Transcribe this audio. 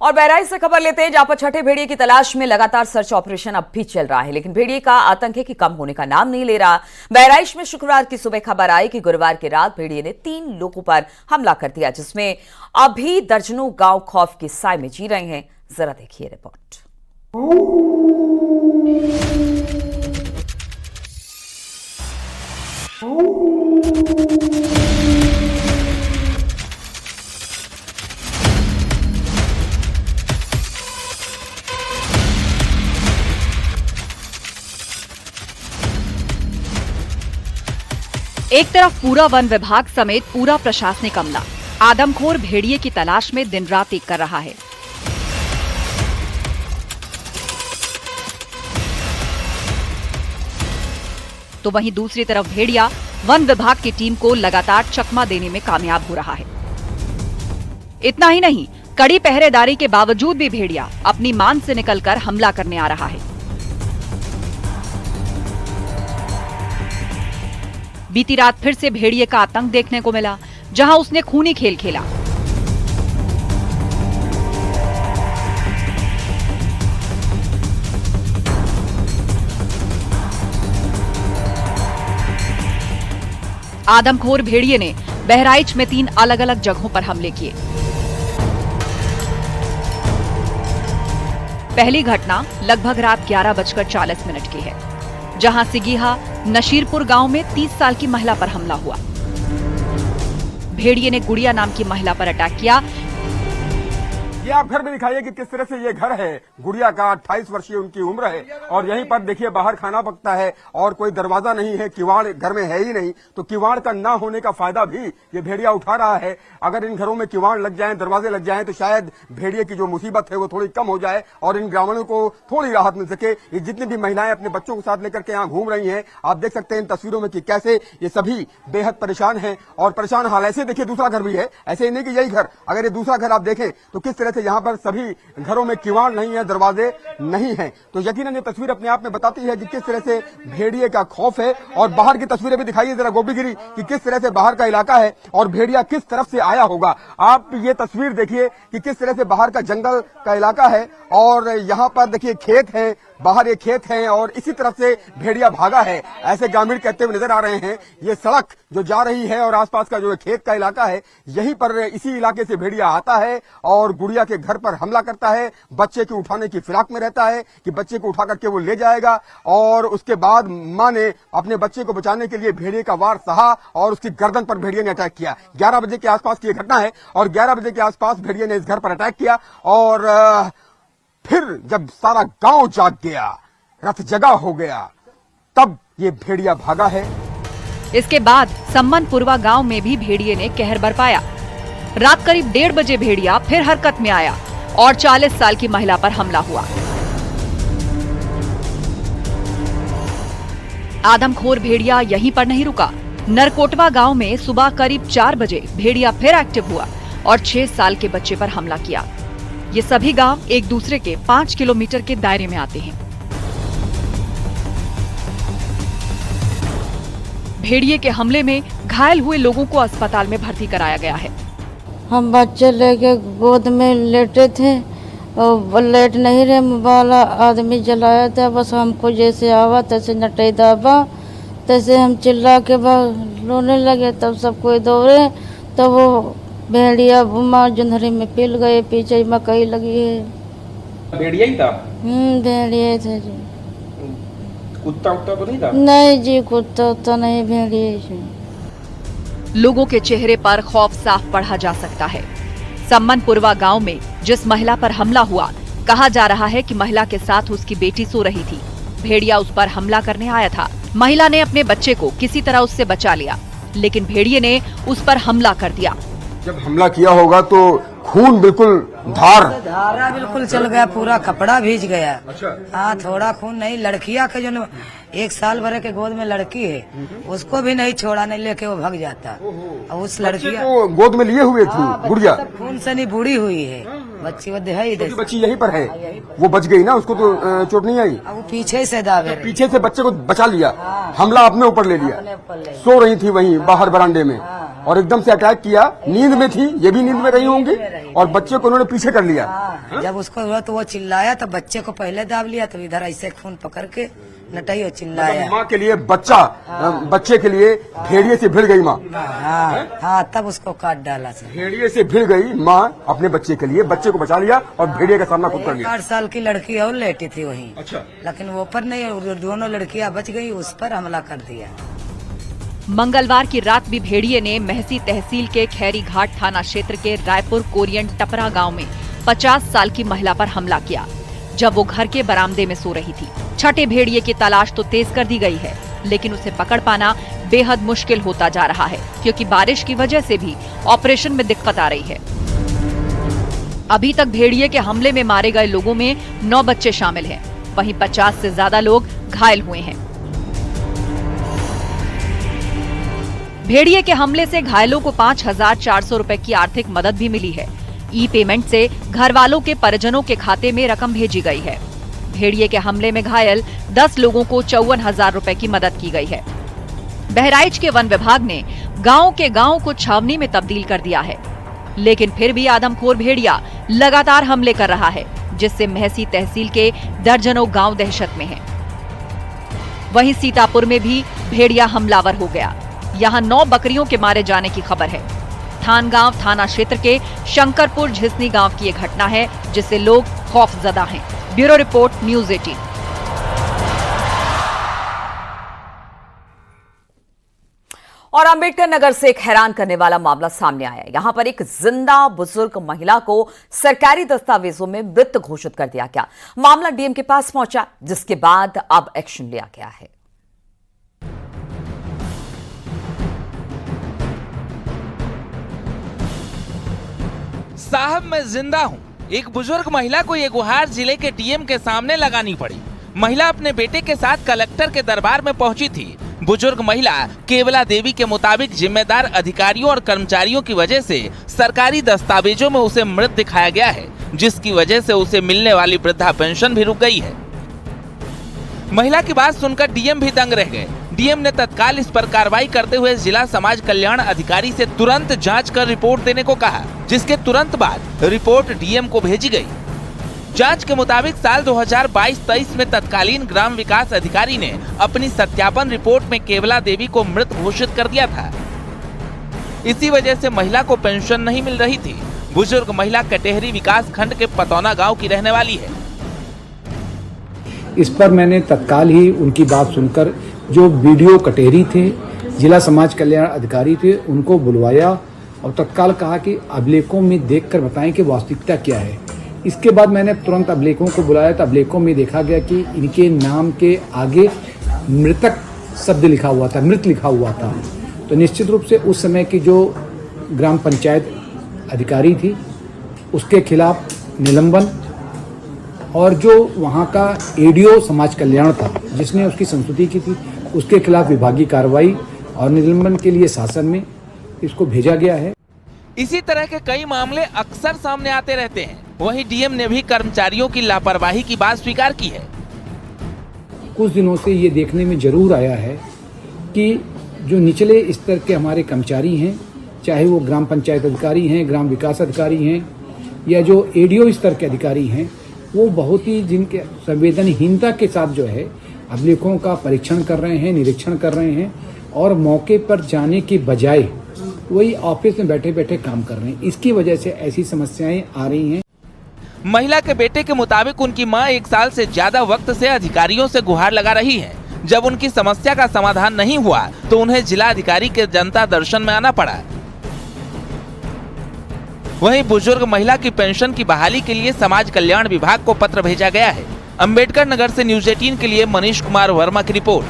और बहराइच से खबर लेते हैं, जहां पर छठे भेड़िए की तलाश में लगातार सर्च ऑपरेशन अब भी चल रहा है, लेकिन भेड़िए का आतंक है कि कम होने का नाम नहीं ले रहा। बहराइच में शुक्रवार की सुबह खबर आई कि गुरुवार की रात भेड़िए ने 3 लोगों पर हमला कर दिया, जिसमें अभी दर्जनों गांव खौफ के साए में जी रहे हैं। जरा देखिए रिपोर्ट। एक तरफ पूरा वन विभाग समेत पूरा प्रशासनिक अमला आदमखोर भेड़िए की तलाश में दिन रात एक कर रहा है। तो वहीं दूसरी तरफ भेड़िया वन विभाग की टीम को लगातार चकमा देने में कामयाब हो रहा है। इतना ही नहीं, कड़ी पहरेदारी के बावजूद भी भेड़िया अपनी मान से निकलकर हमला करने आ रहा है। बीती रात फिर से भेड़िए का आतंक देखने को मिला, जहां उसने खूनी खेल खेला। आदमखोर भेड़िए ने बहराइच में 3 अलग अलग जगहों पर हमले किए। पहली घटना लगभग रात 11:40 की है, जहां सिगीहा नशीरपुर गांव में 30 साल की महिला पर हमला हुआ। भेड़िए ने गुड़िया नाम की महिला पर अटैक किया। ये आप घर में दिखाइए कि किस तरह से ये घर है गुड़िया का। 28 वर्षीय उनकी उम्र है और यहीं पर देखिए बाहर खाना पकता है और कोई दरवाजा नहीं है, किवाड़ घर में है ही नहीं। तो किवाड़ का ना होने का फायदा भी ये भेड़िया उठा रहा है। अगर इन घरों में किवाड़ लग जाएं, दरवाजे लग जाएं, तो शायद भेड़िए की जो मुसीबत है वो थोड़ी कम हो जाए और इन ग्रामीणों को थोड़ी राहत मिल सके। ये जितनी भी महिलाएं अपने बच्चों को साथ लेकर के यहाँ घूम रही हैं, आप देख सकते हैं इन तस्वीरों में कि कैसे ये सभी बेहद परेशान हैं और परेशान हाल। ऐसे देखिए दूसरा घर भी है, ऐसे ही नहीं कि यही घर, अगर ये दूसरा घर आप देखें तो किस तरह से यहाँ पर सभी घरों में किवाड़ नहीं है, दरवाजे नहीं हैं। तो यकीनन ये तस्वीर अपने आप में बताती है कि किस तरह से भेड़िए का खौफ है। और बाहर की तस्वीरें भी दिखाइए जरा गोपीगिरी कि किस तरह से बाहर का इलाका है और भेड़िया किस तरफ से आया होगा। आप ये तस्वीर देखिए कि किस तरह से बाहर का जंगल का इलाका है और यहाँ पर देखिए खेत है, बाहर ये खेत हैं और इसी तरफ से भेड़िया भागा है, ऐसे ग्रामीण कहते हुए नजर आ रहे हैं। ये सड़क जो जा रही है और आसपास का जो खेत का इलाका है, यहीं पर इसी इलाके से भेड़िया आता है और गुड़िया के घर पर हमला करता है। बच्चे को उठाने की फिराक में रहता है कि बच्चे को उठा करके वो ले जाएगा और उसके बाद मां ने अपने बच्चे को बचाने के लिए भेड़िए का वार सहा और उसकी गर्दन पर भेड़िए ने अटैक किया। 11 बजे के आसपास की यह घटना है और 11 बजे के आसपास भेड़िए ने इस घर पर अटैक किया और फिर जब सारा गांव जाग गया, रथ जगा हो गया, तब ये भेड़िया भागा है। इसके बाद सम्मनपुरवा गांव में भी भेड़िए ने कहर बरपाया। रात करीब 1:30 बजे भेड़िया फिर हरकत में आया और 40 साल की महिला पर हमला हुआ। आदमखोर भेड़िया यहीं पर नहीं रुका। नरकोटवा गांव में सुबह करीब 4 बजे भेड़िया फिर एक्टिव हुआ और 6 साल के बच्चे पर हमला किया। ये सभी गांव एक दूसरे के 5 किलोमीटर के दायरे में आते हैं। भेड़िए के हमले में घायल हुए लोगों को अस्पताल में भर्ती कराया गया है। हम बच्चे लेके गोद में लेटे थे और लेट नहीं रहे, मोबाइल आदमी जलाया था। बस हमको जैसे आवा तैसे नटे दाबा, तैसे हम चिल्ला के रोने लगे। तब सब कोई दौड़े, तब वो भेड़िया माँ जुन्हरी में पिल गए। पीछे मकई लगी है। भेड़िया ही था? भेड़िया थे जी। कुत्ता उत्ता तो नहीं था? नहीं जी, कुत्ता उत्ता नहीं, भेड़िया जी। लोगों के चेहरे पर खौफ साफ पढ़ा जा सकता है। सम्मनपुरवा गांव में जिस महिला पर हमला हुआ, कहा जा रहा है कि महिला के साथ उसकी बेटी सो रही थी। भेड़िया उस पर हमला करने आया था। महिला ने अपने बच्चे को किसी तरह उससे बचा लिया, लेकिन भेड़िए ने उस पर हमला कर दिया। जब हमला किया होगा तो खून बिल्कुल धारा बिल्कुल चल गया, पूरा कपड़ा भीज गया। अच्छा। हाँ, थोड़ा खून नहीं। लड़किया के जो 1 साल भर के गोद में लड़की है, उसको भी नहीं छोड़ा, नहीं लेके वो भाग जाता। और उस लड़की को गोद में लिए हुए थी गुड़िया, खून से नहीं बूढ़ी हुई है। बच्ची वो है इधर छोटी बच्ची यहीं पर है, वो बच गई ना, उसको तो चोट नहीं आई। अब वो पीछे से दावे रही। पीछे से बच्चे को बचा लिया, हमला अपने ऊपर ले लिया। अपने ऊपर ले। सो रही थी वहीं बाहर बरामदे में और एकदम से अटैक किया। नींद में थी, ये भी नींद में रही होंगी और बच्चे को उन्होंने पीछे कर लिया। जब उसको हुआ तो वो चिल्लाया, तो बच्चे को पहले दाब लिया, तो इधर ऐसे खून पकड़ के नटाई और चिल्लाया। माँ के लिए बच्चे के लिए भेड़िए से भिड़ गई माँ। हाँ, तब उसको काट डाला सर। भेड़िए से भिड़ गई माँ अपने बच्चे के लिए, बच्चे को बचा लिया और भेड़िए का सामना खुद कर लिया। 8 साल की लड़की और लेटी थी वहीं। अच्छा। लेकिन वो पर नहीं, दोनों लड़कियां बच गई, उस पर हमला कर दिया। मंगलवार की रात भी भेड़िए ने महसी तहसील के खैरी घाट थाना क्षेत्र के रायपुर कोरियन टपरा गांव में 50 साल की महिला पर हमला किया, जब वो घर के बरामदे में सो रही थी। छठे भेड़िए की तलाश तो तेज कर दी गई है, लेकिन उसे पकड़ पाना बेहद मुश्किल होता जा रहा है, क्योंकि बारिश की वजह से भी ऑपरेशन में दिक्कत आ रही है। अभी तक भेड़िए के हमले में मारे गए लोगों में 9 बच्चे शामिल हैं, वहीं 50 से ज्यादा लोग घायल हुए हैं। भेड़िए के हमले से घायलों को 5,400 रुपए की आर्थिक मदद भी मिली है। ई पेमेंट से घर वालों के परिजनों के खाते में रकम भेजी गई है। भेड़िए के हमले में घायल 10 लोगों को 54,000 रुपए की मदद की गई है। बहराइच के वन विभाग ने गांव के गांव को छावनी में तब्दील कर दिया है, लेकिन फिर भी आदमखोर भेड़िया लगातार हमले कर रहा है, जिससे महसी तहसील के दर्जनों गांव दहशत में हैं। वहीं सीतापुर में भी भेड़िया हमलावर हो गया। यहाँ 9 बकरियों के मारे जाने की खबर है। थानगांव थाना क्षेत्र के शंकरपुर झिसनी गांव की ये घटना है, जिससे लोग खौफजदा हैं। Bureau report, news 18। और अंबेडकर नगर से एक हैरान करने वाला मामला सामने आया। यहां पर एक जिंदा बुजुर्ग महिला को सरकारी दस्तावेजों में मृत घोषित कर दिया गया। मामला डीएम के पास पहुंचा, जिसके बाद अब एक्शन लिया गया है। साहब मैं जिंदा हूँ। एक बुजुर्ग महिला को ये गुहार जिले के डीएम के सामने लगानी पड़ी। महिला अपने बेटे के साथ कलेक्टर के दरबार में पहुंची थी। बुजुर्ग महिला केवला देवी के मुताबिक जिम्मेदार अधिकारियों और कर्मचारियों की वजह से सरकारी दस्तावेजों में उसे मृत दिखाया गया है, जिसकी वजह से उसे मिलने वाली वृद्धा पेंशन भी रुक गई है। महिला की बात सुनकर डीएम भी दंग रह गए। डीएम ने तत्काल इस पर कार्रवाई करते हुए जिला समाज कल्याण अधिकारी से तुरंत जांच कर रिपोर्ट देने को कहा, जिसके तुरंत बाद रिपोर्ट डीएम को भेजी गई। जांच के मुताबिक साल 2022-23 में तत्कालीन ग्राम विकास अधिकारी ने अपनी सत्यापन रिपोर्ट में केवला देवी को मृत घोषित कर दिया था। इसी वजह से महिला को पेंशन नहीं मिल रही थी। बुजुर्ग महिला कटेहरी विकास खंड के पतौना गाँव की रहने वाली है। इस पर मैंने तत्काल ही उनकी बात सुनकर जो वीडियो कटेहरी थे, जिला समाज कल्याण अधिकारी थे, उनको बुलवाया और तत्काल कहा कि अभिलेखों में देखकर बताएं कि वास्तविकता क्या है। इसके बाद मैंने तुरंत अभिलेखों को बुलाया तो अभिलेखों में देखा गया कि इनके नाम के आगे मृतक शब्द लिखा हुआ था, मृत लिखा हुआ था। तो निश्चित रूप से उस समय की जो ग्राम पंचायत अधिकारी थी उसके खिलाफ निलंबन, और जो वहाँ का एडीओ समाज कल्याण था जिसने उसकी संस्तुति की थी, उसके खिलाफ विभागीय कार्रवाई और निलंबन के लिए शासन में इसको भेजा गया है। इसी तरह के कई मामले अक्सर सामने आते रहते हैं। वहीं डीएम ने भी कर्मचारियों की लापरवाही की बात स्वीकार की है। कुछ दिनों से ये देखने में जरूर आया है कि जो निचले स्तर के हमारे कर्मचारी हैं, चाहे वो ग्राम पंचायत अधिकारी हैं, ग्राम विकास अधिकारी हैं या जो एडीओ स्तर के अधिकारी हैं, वो बहुत ही जिनके संवेदनहीनता के साथ जो है अभिलेखों का परीक्षण कर रहे हैं, निरीक्षण कर रहे हैं और मौके पर जाने की बजाय वही ऑफिस में बैठे बैठे काम कर रहे हैं। इसकी वजह से ऐसी समस्याएं आ रही हैं। महिला के बेटे के मुताबिक उनकी मां 1 साल से ज्यादा वक्त से अधिकारियों से गुहार लगा रही है। जब उनकी समस्या का समाधान नहीं हुआ तो उन्हें जिला अधिकारी के जनता दर्शन में आना पड़ा। वहीं बुजुर्ग महिला की पेंशन की बहाली के लिए समाज कल्याण विभाग को पत्र भेजा गया है। अंबेडकर नगर से न्यूज़ 18 के लिए मनीष कुमार वर्मा की रिपोर्ट।